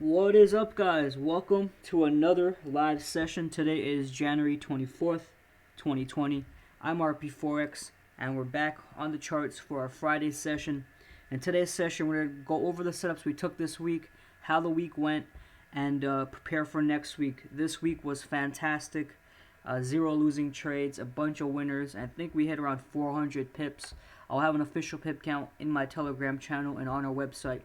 What is up, guys? Welcome to another live session. Today is January 24th, 2020. I'm RP Forex, and we're back on the charts for our Friday session. In today's session, we're going to go over the setups we took this week, how the week went, and prepare for next week. This week was fantastic. Zero losing trades, a bunch of winners. I think we hit around 400 pips. I'll have an official pip count in my Telegram channel and on our website.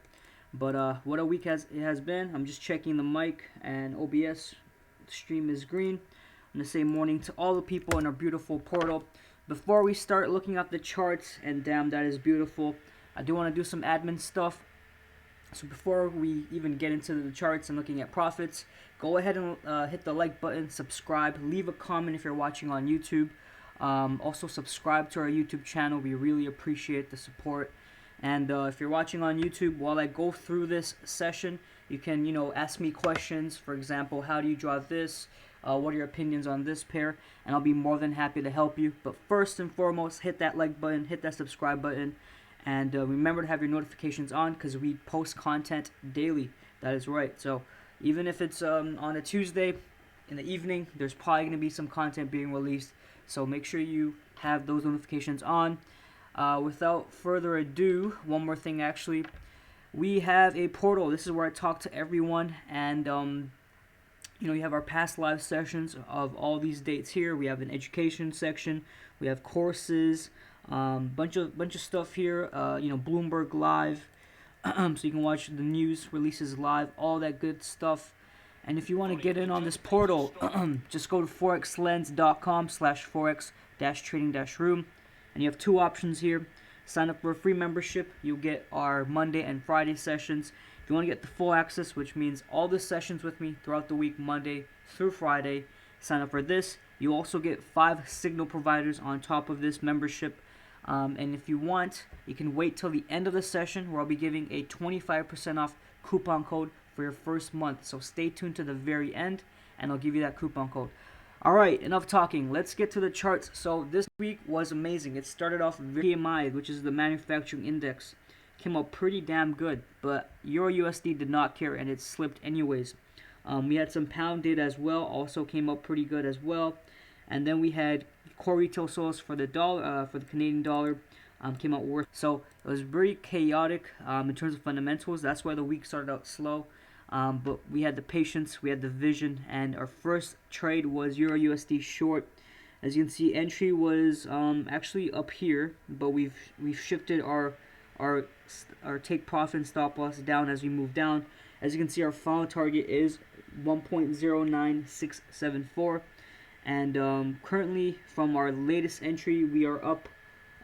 But what a week it has been. I'm just checking the mic and OBS. The stream is green. I'm going to say morning to all the people in our beautiful portal. Before we start looking at the charts, and damn, that is beautiful, I do want to do some admin stuff. So before we even get into the charts and looking at profits, go ahead and hit the like button, subscribe, leave a comment if you're watching on YouTube. Also subscribe to our YouTube channel. We really appreciate the support. And if you're watching on YouTube, while I go through this session, you can, ask me questions. For example, how do you draw this? What are your opinions on this pair? And I'll be more than happy to help you. But first and foremost, hit that like button, hit that subscribe button, and remember to have your notifications on because we post content daily. That is right. So even if it's on a Tuesday in the evening, there's probably going to be some content being released. So make sure you have those notifications on. Without further ado, one more thing actually, we have a portal. This is where I talk to everyone, and you have our past live sessions of all these dates here. We have an education section, we have courses, bunch of stuff here. Bloomberg Live, so you can watch the news releases live, all that good stuff. And if you want to get in on this portal, just go to forexlens.com/forex-trading-room. And you have two options here. Sign up for a free membership. You'll get our Monday and Friday sessions. If you want to get the full access, which means all the sessions with me throughout the week, Monday through Friday, sign up for this. You also get 5 signal providers on top of this membership. And if you want, you can wait till the end of the session where I'll be giving a 25% off coupon code for your first month. So stay tuned to the very end, and I'll give you that coupon code. Alright, enough talking. Let's get to the charts. So this week was amazing. It started off with PMI, which is the manufacturing index. Came out pretty damn good, but EURUSD did not care, and it slipped anyways. We had some pound data as well, also came out pretty good as well. And then we had core retail sales for the dollar, for the Canadian dollar, came out worse. So it was very chaotic in terms of fundamentals. That's why the week started out slow. But we had the patience, we had the vision, and our first trade was EURUSD short. As you can see, entry was actually up here, but we've shifted our take profit and stop loss down as we move down. As you can see, our final target is 1.09674, and currently from our latest entry, we are up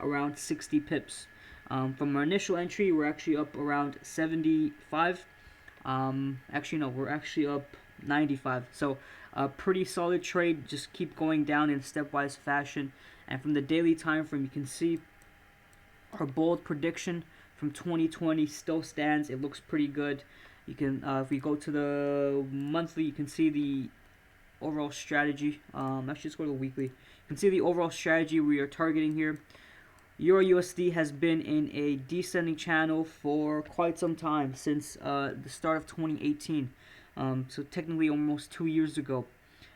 around 60 pips. From our initial entry, we're actually up around 75. Actually no, we're actually up 95. So a pretty solid trade. Just keep going down in stepwise fashion. And from the daily time frame, you can see our bold prediction from 2020 still stands. It looks pretty good. You can if we go to the monthly, you can see the overall strategy. Actually, let's go to the weekly. You can see the overall strategy we are targeting here. EURUSD has been in a descending channel for quite some time, since the start of 2018, so technically almost 2 years ago.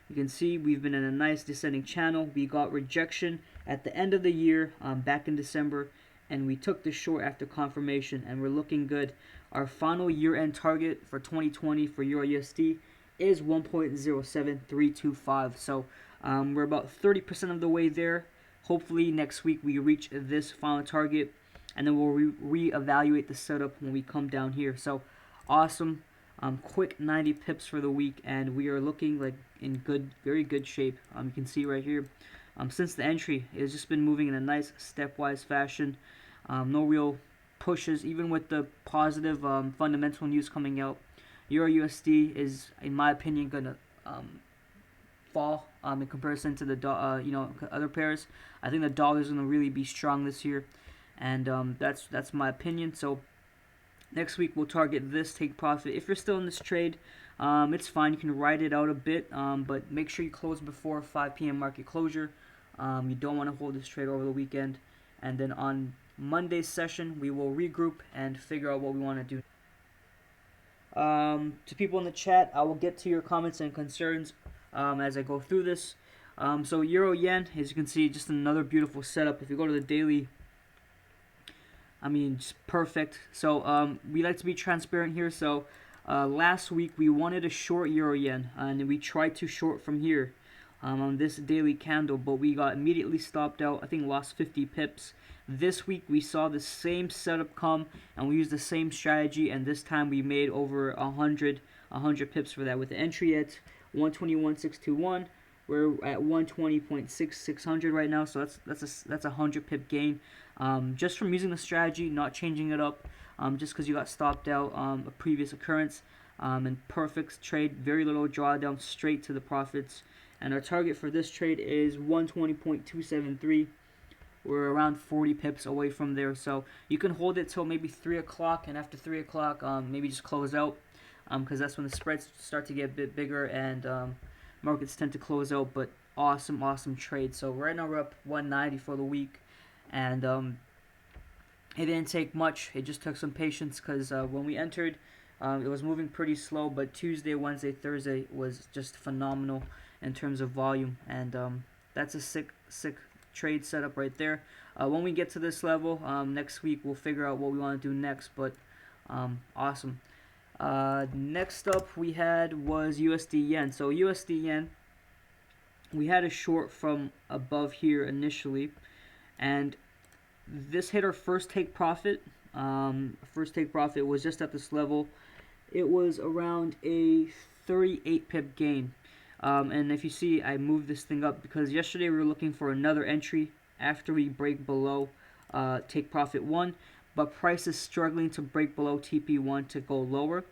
You can see we've been in a nice descending channel. We got rejection at the end of the year, back in December, and we took the short after confirmation, and we're looking good. Our final year-end target for 2020 for EURUSD is 1.07325, so we're about 30% of the way there. Hopefully next week we reach this final target, and then we'll reevaluate the setup when we come down here. So awesome, quick 90 pips for the week, and we are looking like in very good shape. You can see right here, since the entry, it's just been moving in a nice stepwise fashion. No real pushes, even with the positive fundamental news coming out. EURUSD is, in my opinion, gonna fall in comparison to the other pairs. I think the dollar is going to really be strong this year, and that's my opinion. So next week we'll target this take profit. If you're still in this trade, it's fine. You can ride it out a bit, but make sure you close before 5 p.m. market closure. You don't want to hold this trade over the weekend. And then on Monday's session, we will regroup and figure out what we want to do. To people in the chat, I will get to your comments and concerns as I go through this. So Euro Yen, as you can see, just another beautiful setup. If you go to the daily, I mean, just perfect. So we like to be transparent here. So last week we wanted a short Euro Yen, and we tried to short from here on this daily candle, but we got immediately stopped out. I think lost 50 pips. This week we saw the same setup come, and we used the same strategy, and this time we made over 100 pips for that with the entry at 121.621. We're at 120.6600 right now, so that's a 100 pip gain, just from using the strategy, not changing it up, just because you got stopped out a previous occurrence, and perfect trade, very little drawdown, straight to the profits. And our target for this trade is 120.273. We're around 40 pips away from there, so you can hold it till maybe 3 o'clock, and after 3 o'clock, maybe just close out, because that's when the spreads start to get a bit bigger and markets tend to close out. But awesome trade. So right now we're up 190 for the week, and it didn't take much. It just took some patience, because when we entered, it was moving pretty slow, but Tuesday, Wednesday, Thursday was just phenomenal in terms of volume, and that's a sick trade setup right there. When we get to this level, next week we'll figure out what we want to do next, but awesome. Next up we had was USD Yen. So USD Yen, we had a short from above here initially, and this hit our first take profit. First take profit was just at this level. It was around a 38 pip gain. And if you see, I moved this thing up because yesterday we were looking for another entry after we break below take profit 1, but price is struggling to break below TP1 to go lower.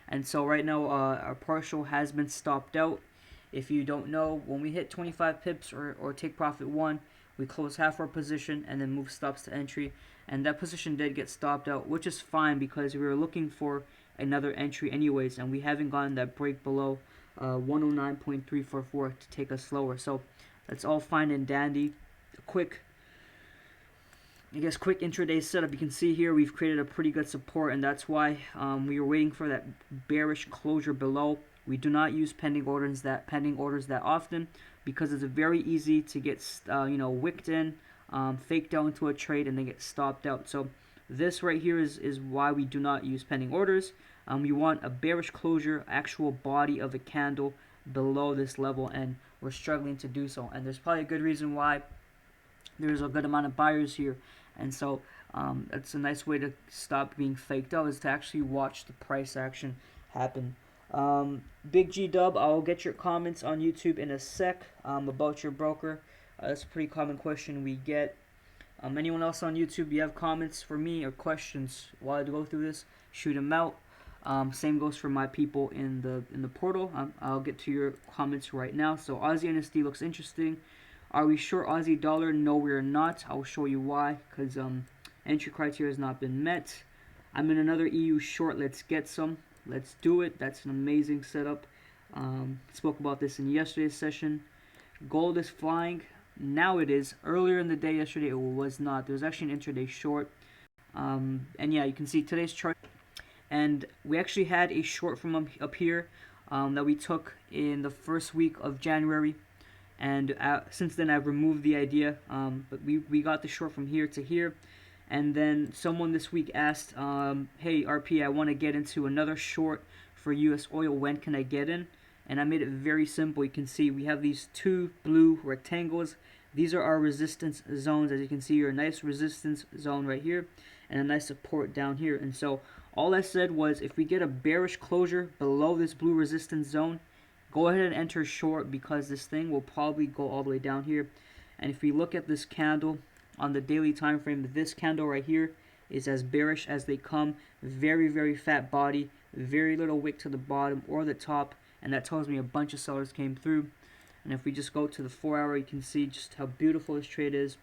And so right now our partial has been stopped out. If you don't know, when we hit 25 pips or take profit 1, we close half our position and then move stops to entry. And that position did get stopped out, which is fine because we were looking for another entry anyways, and we haven't gotten that break below 109.344 to take us lower. So that's all fine and dandy. Quick intraday setup. You can see here we've created a pretty good support, and that's why we were waiting for that bearish closure below. We do not use pending orders that often because it's very easy to get wicked in, faked out into a trade, and then get stopped out. So this right here is why we do not use pending orders. We want a bearish closure, actual body of a candle below this level, and we're struggling to do so. And there's probably a good reason why. There's a good amount of buyers here, and so that's a nice way to stop being faked out, is to actually watch the price action happen. Big G Dub, I'll get your comments on YouTube in a sec about your broker. That's a pretty common question we get. Anyone else on YouTube, you have comments for me or questions while I go through this, shoot them out. Same goes for my people in the portal. I'll get to your comments right now. So Aussie NSD looks interesting. Are we short Aussie dollar? No, we're not. I'll show you why. Because entry criteria has not been met. I'm in another EU short. Let's get some. Let's do it. That's an amazing setup. Spoke about this in yesterday's session. Gold is flying. Now it is. Earlier in the day yesterday it was not. There was actually an intraday short. And yeah, you can see today's chart. And we actually had a short from up here that we took in the first week of January. And since then I've removed the idea, but we got the short from here to here. And then someone this week asked, hey RP, I want to get into another short for US oil, when can I get in? And I made it very simple. You can see we have these two blue rectangles. These are our resistance zones. As you can see here, a nice resistance zone right here and a nice support down here. And so all I said was, if we get a bearish closure below this blue resistance zone, go ahead and enter short, because this thing will probably go all the way down here. And if we look at this candle on the daily time frame, this candle right here is as bearish as they come. Very fat body, very little wick to the bottom or the top, and that tells me a bunch of sellers came through. And if we just go to the 4-hour, you can see just how beautiful this trade is.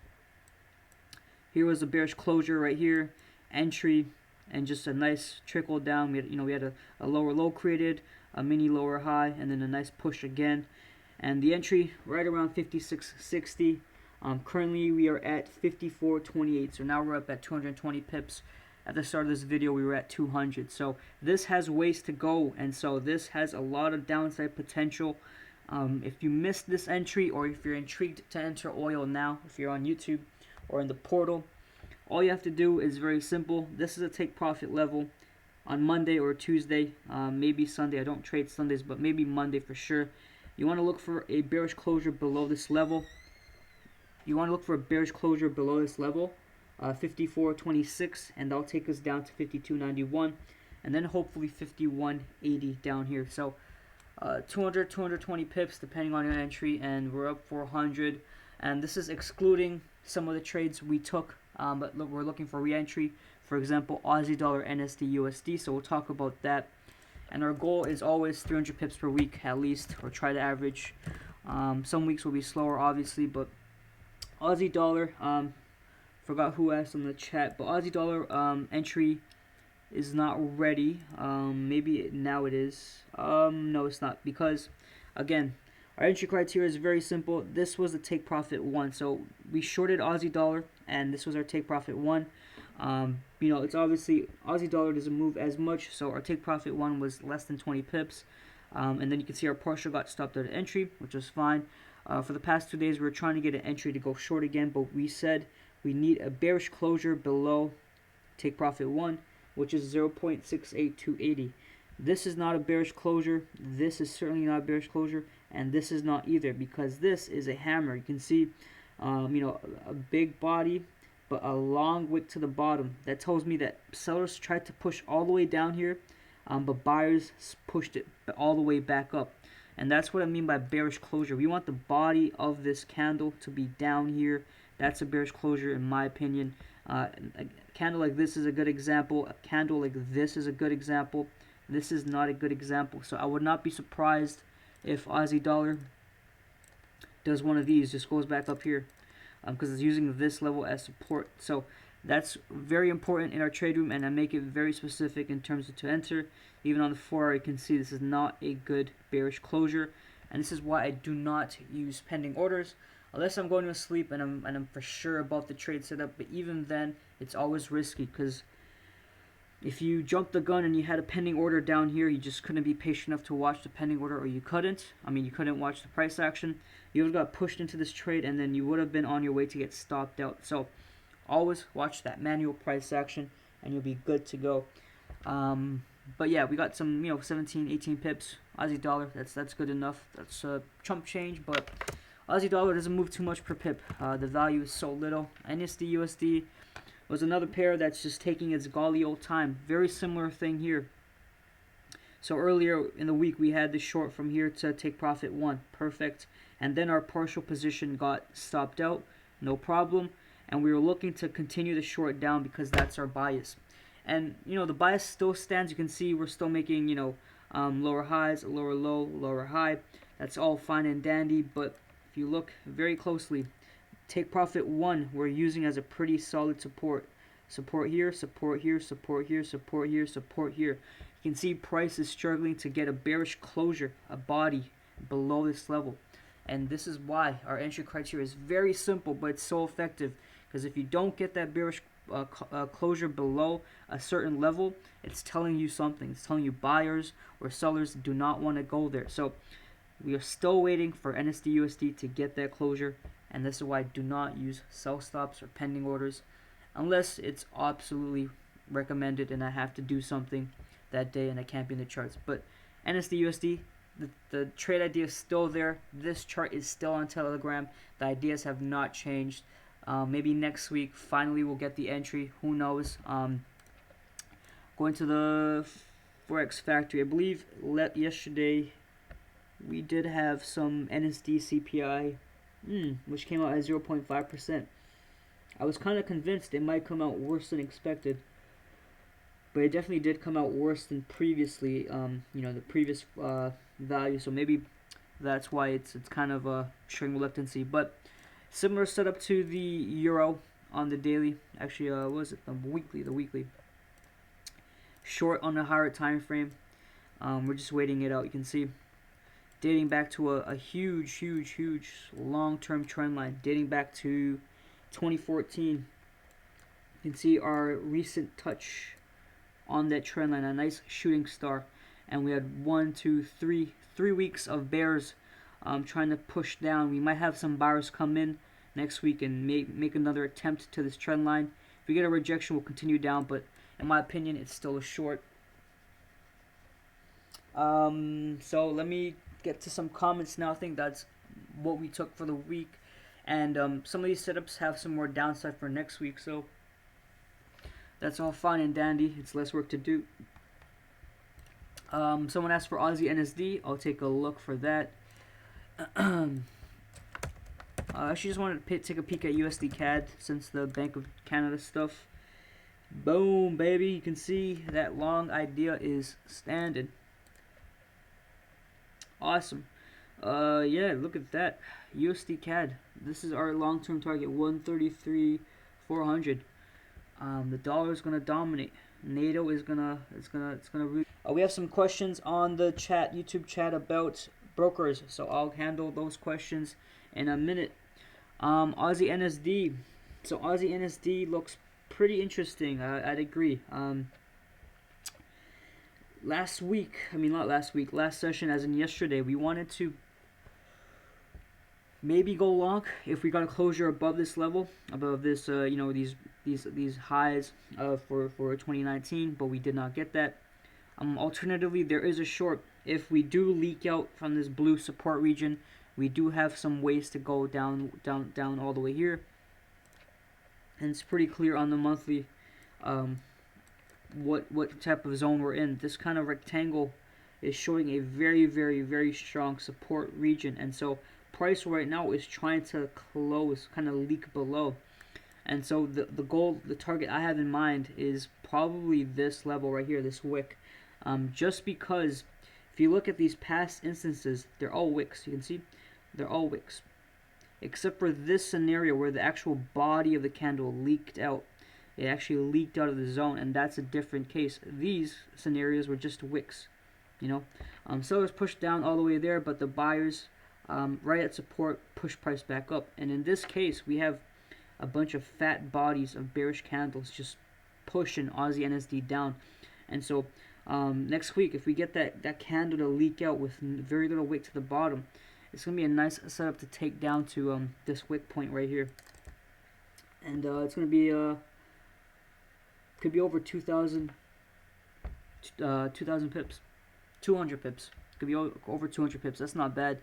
Here was a bearish closure right here, entry, and just a nice trickle down. We had a lower low created, a mini lower high, and then a nice push again. And the entry right around 56.60. Currently we are at 54.28, so now we're up at 220 pips. at the start of this video we were at 200. So this has ways to go, and so this has a lot of downside potential. If you missed this entry, or if you're intrigued to enter oil now, if you're on YouTube or in the portal, all you have to do is very simple. This is a take profit level on Monday or Tuesday, maybe Sunday. I don't trade Sundays, but maybe Monday for sure. You want to look for a bearish closure below this level. 54.26, and that'll take us down to 52.91, and then hopefully 51.80 down here. So 200, 220 pips depending on your entry, and we're up 400. And this is excluding some of the trades we took, but look, we're looking for re-entry. For example, Aussie dollar, NSD, USD. So we'll talk about that. And our goal is always 300 pips per week at least, or try to average. Some weeks will be slower, obviously, but Aussie dollar, forgot who asked in the chat, but Aussie dollar entry is not ready. Maybe now it is. No, it's not, because again, our entry criteria is very simple. This was the take profit 1, so we shorted Aussie dollar, and this was our take profit 1. It's obviously Aussie dollar doesn't move as much, so our take profit 1 was less than 20 pips. And then you can see our partial got stopped at an entry, which was fine. For the past 2 days, we were trying to get an entry to go short again, but we said we need a bearish closure below take profit 1, which is 0.68280. This is not a bearish closure. This is certainly not a bearish closure, and this is not either, because this is a hammer. You can see, a big body, but a long wick to the bottom. That tells me that sellers tried to push all the way down here, but buyers pushed it all the way back up. And that's what I mean by bearish closure. We want the body of this candle to be down here. That's a bearish closure in my opinion. A candle like this is a good example. A candle like this is a good example. This is not a good example. So I would not be surprised if Aussie dollar does one of these, just goes back up here, because it's using this level as support. So that's very important in our trade room, and I make it very specific in terms of to enter. Even on the 4 hour, you can see this is not a good bearish closure, and this is why I do not use pending orders unless I'm going to sleep and I'm for sure about the trade setup. But even then, it's always risky, because if you jumped the gun and you had a pending order down here, you just couldn't be patient enough to watch the pending order, or you couldn't. You couldn't watch the price action. You would have got pushed into this trade, and then you would have been on your way to get stopped out. So always watch that manual price action, and you'll be good to go. But yeah, we got some, 17, 18 pips. Aussie dollar, that's good enough. That's a chump change, but Aussie dollar doesn't move too much per pip. The value is so little. NSD, USD was another pair that's just taking its golly old time. Very similar thing here. So earlier in the week, we had the short from here to take profit 1. Perfect. And then our partial position got stopped out. No problem. And we were looking to continue the short down, because that's our bias. And, the bias still stands. You can see we're still making, lower highs, lower low, lower high. That's all fine and dandy. But if you look very closely, take profit 1 we're using as a pretty solid support. Support here, support here, support here, support here, support here. You can see price is struggling to get a bearish closure, a body below this level. And this is why our entry criteria is very simple, but it's so effective. Because if you don't get that bearish closure below a certain level, it's telling you something. It's telling you buyers or sellers do not want to go there. So we are still waiting for NSD USD to get that closure, and this is why I do not use sell stops or pending orders unless it's absolutely recommended and I have to do something that day and I can't be in the charts. But NSD USD, the trade idea is still there. This chart is still on Telegram. The ideas have not changed. Maybe next week finally we'll get the entry. Who knows? Going to the Forex factory, I believe yesterday we did have some NSD CPI, which came out at 0.5%. I was kind of convinced it might come out worse than expected, but it definitely did come out worse than previously. The previous value. So maybe that's why it's kind of showing reluctancy. But similar setup to the euro on the daily. Actually, what was it? The weekly. Short on a higher time frame. We're just waiting it out. You can see dating back to a huge long-term trend line dating back to 2014. You can see our recent touch on that trend line, a nice shooting star. And we had 3 weeks of bears trying to push down. We might have some buyers come in next week and make another attempt to this trend line. If we get a rejection, we'll continue down, but in my opinion, it's still a short. So let me get to some comments now. I think that's what we took for the week, and some of these setups have some more downside for next week, so that's all fine and dandy. It's less work to do. Someone asked for Aussie NSD. I'll take a look for that. I actually just wanted to take a peek at USD CAD since the Bank of Canada stuff. Boom, baby. You can see that long idea is standing. Awesome. Yeah, look at that. USD CAD. This is our long-term target, 133,400. The dollar is gonna dominate. NATO is gonna really. We have some questions on the YouTube chat about brokers, so I'll handle those questions in a minute. Aussie NSD. So Aussie NSD looks pretty interesting. I'd agree. Last session, as in yesterday, we wanted to maybe go long if we got a closure above this level, above this, these highs for 2019, but we did not get that. Alternatively, there is a short. If we do leak out from this blue support region, we do have some ways to go down all the way here, and it's pretty clear on the monthly what type of zone we're in. This kind of rectangle is showing a very, very, very strong support region, and so price right now is trying to close, kind of leak below. And so the goal, the target I have in mind is probably this level right here, this wick. Just because if you look at these past instances, they're all wicks. You can see they're all wicks, except for this scenario where the actual body of the candle leaked out. It actually leaked out of the zone, and that's a different case. These scenarios were just wicks, sellers pushed down all the way there, but the buyers right at support push price back up. And in this case, we have a bunch of fat bodies of bearish candles just pushing Aussie NSD down. And so next week, if we get that candle to leak out with very little wick to the bottom, it's going to be a nice setup to take down to this wick point right here. And it's going to be could be over 2,000 pips, 200 pips. Could be over 200 pips. That's not bad.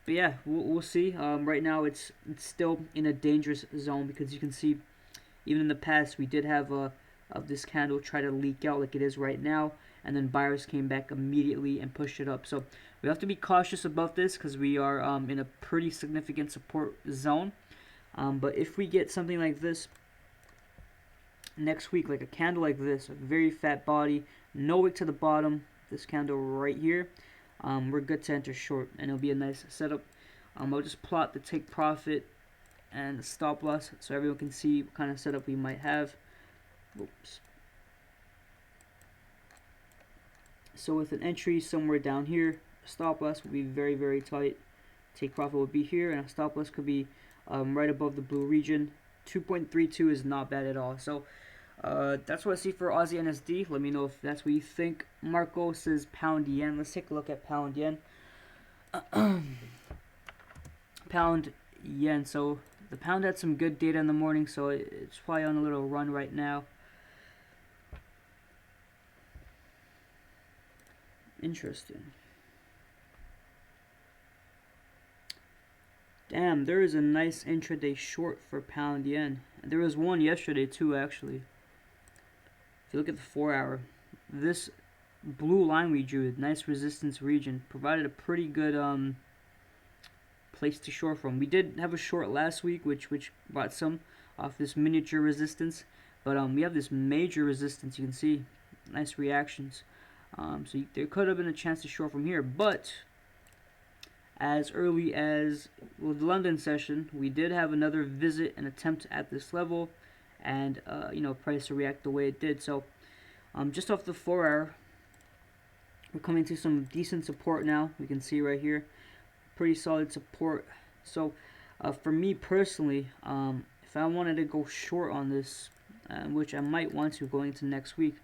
But yeah, we'll see. Right now, it's still in a dangerous zone because you can see, even in the past, we did have this candle try to leak out like it is right now, and then buyers came back immediately and pushed it up. So we have to be cautious about this because we are in a pretty significant support zone. But if we get something like this next week, like a candle like this, a very fat body, no wick to the bottom, this candle right here, we're good to enter short, and it'll be a nice setup. I'll just plot the take profit and the stop loss so everyone can see what kind of setup we might have. Oops. So with an entry somewhere down here, stop loss will be very, very tight. Take profit will be here, and a stop loss could be right above the blue region. 2.32 is not bad at all. So that's what I see for Aussie NSD. Let me know if that's what you think. Marco says pound yen. Let's take a look at pound yen. Pound yen. So the pound had some good data in the morning, so it's probably on a little run right now. Interesting. Damn, there is a nice intraday short for pound yen. There was one yesterday too, actually. If you look at the 4 hour, this blue line we drew, nice resistance region, provided a pretty good place to short from. We did have a short last week, which brought some off this miniature resistance, but we have this major resistance. You can see nice reactions. So there could have been a chance to short from here, but as early as the London session, we did have another visit and attempt at this level, and price to react the way it did. So just off the 4 hour, we're coming to some decent support now. We can see right here, pretty solid support. So for me personally, if if I wanted to go short on this, which I might want to going into next week,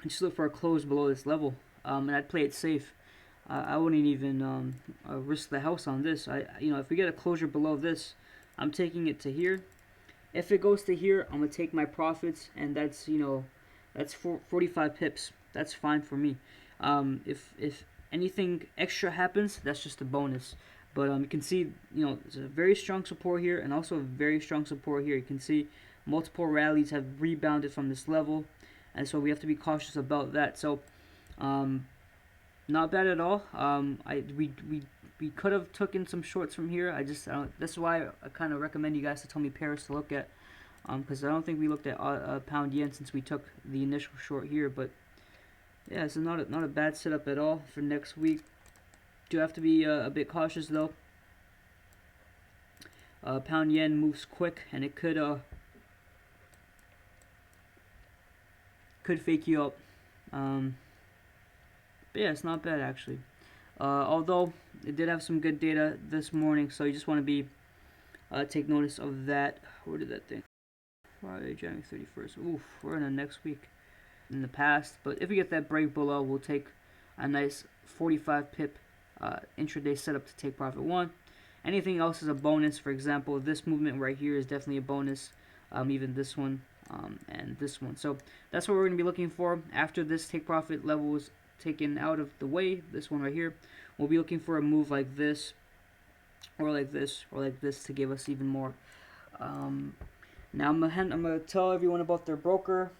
I just look for a close below this level, and I'd play it safe. I wouldn't even risk the house on this. If we get a closure below this, I'm taking it to here. If it goes to here, I'm gonna take my profits, and that's 45 pips. That's fine for me. If anything extra happens, that's just a bonus. But you can see, there's a very strong support here, and also a very strong support here. You can see multiple rallies have rebounded from this level, and so we have to be cautious about that. So, not bad at all. We could have taken some shorts from here. That's why I kind of recommend you guys to tell me pairs to look at, because I don't think we looked at pound yen since we took the initial short here. But yeah, it's not a bad setup at all for next week. Do have to be a bit cautious though. Pound yen moves quick, and it could fake you up. But yeah, it's not bad actually. Although it did have some good data this morning, so you just want to be take notice of that. Where did that thing? Friday, January 31st. Oof, we're in the next week. In the past, but if we get that break below, we'll take a nice 45 pip intraday setup to take profit 1. Anything else is a bonus. For example, this movement right here is definitely a bonus. Even this one and this one. So that's what we're going to be looking for after this take profit level is taken out of the way. This one right here, we'll be looking for a move like this, or like this, or like this to give us even more. Now I'm gonna tell everyone about their broker.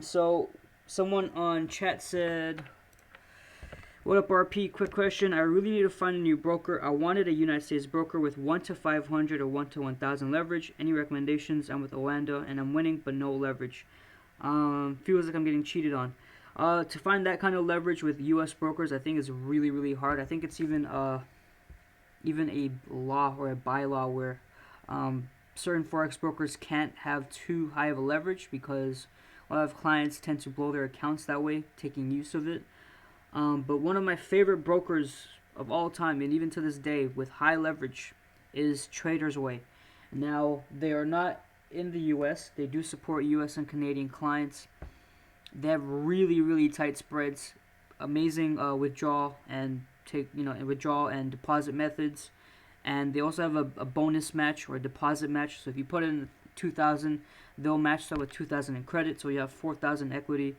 So someone on chat said, "What up, RP? Quick question. I really need to find a new broker. I wanted a United States broker with 1 to 500 or 1 to 1,000 leverage. Any recommendations? I'm with Oanda and I'm winning, but no leverage. Feels like I'm getting cheated on. To find that kind of leverage with U.S. brokers, I think is really, really hard. I think it's even a law or a bylaw where certain Forex brokers can't have too high of a leverage because a lot of clients tend to blow their accounts that way, taking use of it. But one of my favorite brokers of all time, and even to this day, with high leverage, is Traders Way. Now, they are not in the U.S. They do support U.S. and Canadian clients. They have really, really tight spreads, amazing withdrawal and deposit methods, and they also have a bonus match or a deposit match. So if you put in 2,000, they'll match that with 2,000 in credit, so you have 4,000 equity,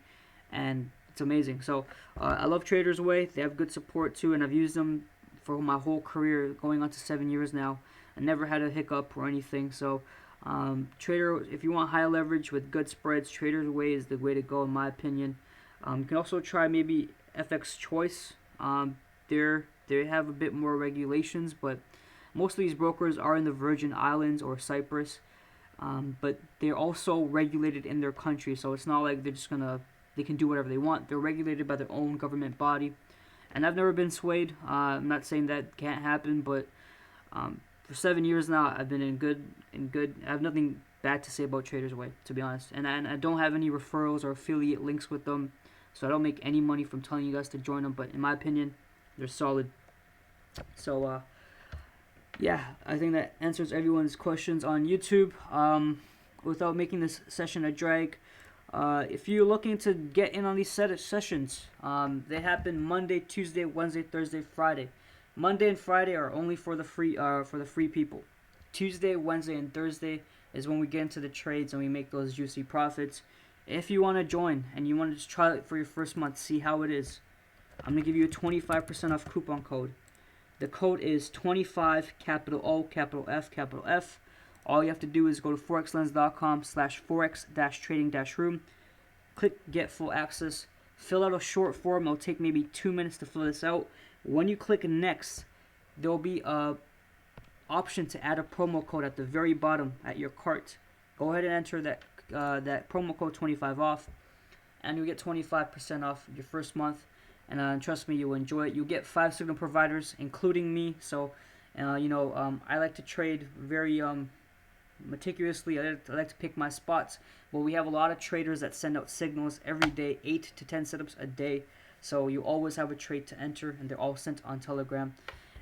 and it's amazing. So I love Traders Way. They have good support too, and I've used them for my whole career, going on to 7 years now. I never had a hiccup or anything. So if you want high leverage with good spreads, Traders Way is the way to go in my opinion. You can also try maybe FX Choice. They have a bit more regulations, but most of these brokers are in the Virgin Islands or Cyprus. But they're also regulated in their country, so it's not like they can do whatever they want. They're regulated by their own government body, and I've never been swayed. I'm not saying that can't happen, but for 7 years now, I've been in good. I have nothing bad to say about Traders Way, to be honest, and I don't have any referrals or affiliate links with them, so I don't make any money from telling you guys to join them. But in my opinion, they're solid. So yeah, I think that answers everyone's questions on YouTube. Without making this session a drag, if you're looking to get in on these sessions, they happen Monday, Tuesday, Wednesday, Thursday, Friday. Monday and Friday are only for the free people. Tuesday, Wednesday, and Thursday is when we get into the trades and we make those juicy profits. If you want to join and you want to just try it for your first month, see how it is, I'm going to give you a 25% off coupon code. The code is 25, capital O, capital F, capital F. All you have to do is go to forexlens.com/forex-trading-room, click get full access, fill out a short form. It'll take maybe 2 minutes to fill this out. When you click next, there'll be a option to add a promo code at the very bottom at your cart. Go ahead and enter that promo code 25 off, and you'll get 25% off your first month. And trust me, you'll enjoy it. You'll get 5 signal providers, including me. So, I like to trade very meticulously. I like to pick my spots. But we have a lot of traders that send out signals every day, 8 to 10 setups a day. So you always have a trade to enter, and they're all sent on Telegram.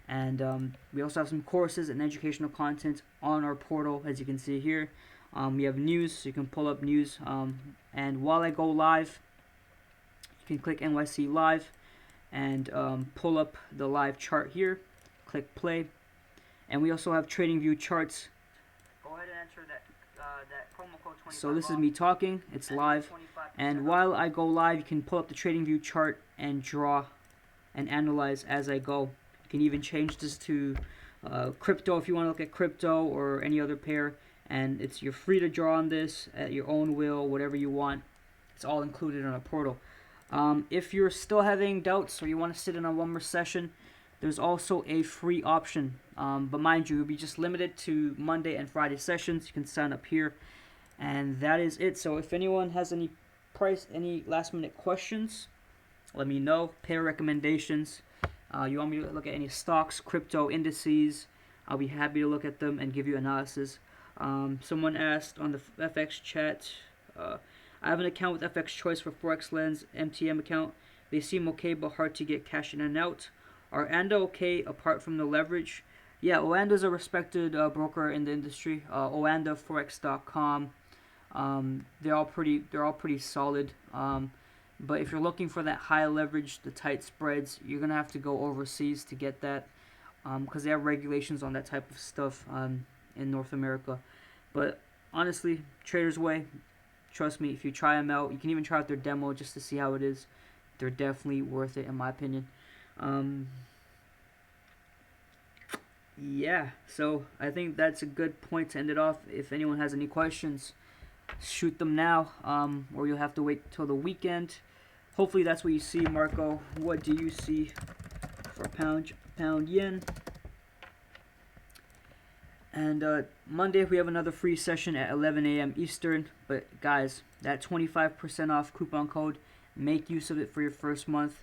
And we also have some courses and educational content on our portal, as you can see here. We have news, so you can pull up news. And while I go live, you can click NYC Live and pull up the live chart here. Click play. And we also have TradingView charts. Go ahead and enter that promo code 25. So this is me talking. It's live. And while I go live, you can pull up the TradingView chart and draw and analyze as I go. You can even change this to crypto if you want to look at crypto or any other pair. And you're free to draw on this at your own will, whatever you want. It's all included on a portal. If you're still having doubts or you want to sit in on one more session, there's also a free option. But mind you, you'll be just limited to Monday and Friday sessions. You can sign up here. And that is it. So if anyone has any last minute questions, let me know. Pair recommendations. You want me to look at any stocks, crypto, indices, I'll be happy to look at them and give you analysis. Someone asked on the FX chat, I have an account with FX Choice for Forex Lens MTM account. They seem okay but hard to get cash in and out. Are ANDA okay apart from the leverage? Yeah, Oanda is a respected broker in the industry. OandaForex.com. They're all pretty solid. But if you're looking for that high leverage, the tight spreads, you're gonna have to go overseas to get that, because they have regulations on that type of stuff in North America. But honestly, Trader's Way, trust me, if you try them out, you can even try out their demo just to see how it is. They're definitely worth it in my opinion. Yeah, so I think that's a good point to end it off. If anyone has any questions, shoot them now, or you'll have to wait till the weekend. Hopefully that's what you see, Marco. What do you see for pound yen? And Monday we have another free session at 11 a.m. Eastern. But guys, that 25% off coupon code, make use of it for your first month.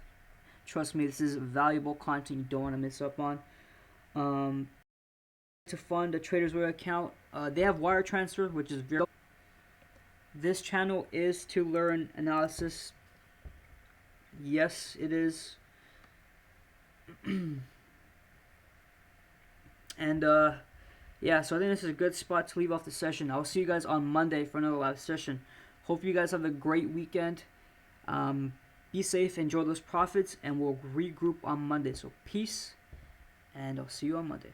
Trust me, this is valuable content you don't want to miss up on. To fund a Trader's Way account, they have wire transfer, which is very. This channel is to learn analysis. Yes, it is. And yeah, so I think this is a good spot to leave off the session. I'll see you guys on Monday for another live session. Hope you guys have a great weekend. Be safe, enjoy those profits, and we'll regroup on Monday. So peace, and I'll see you on Monday.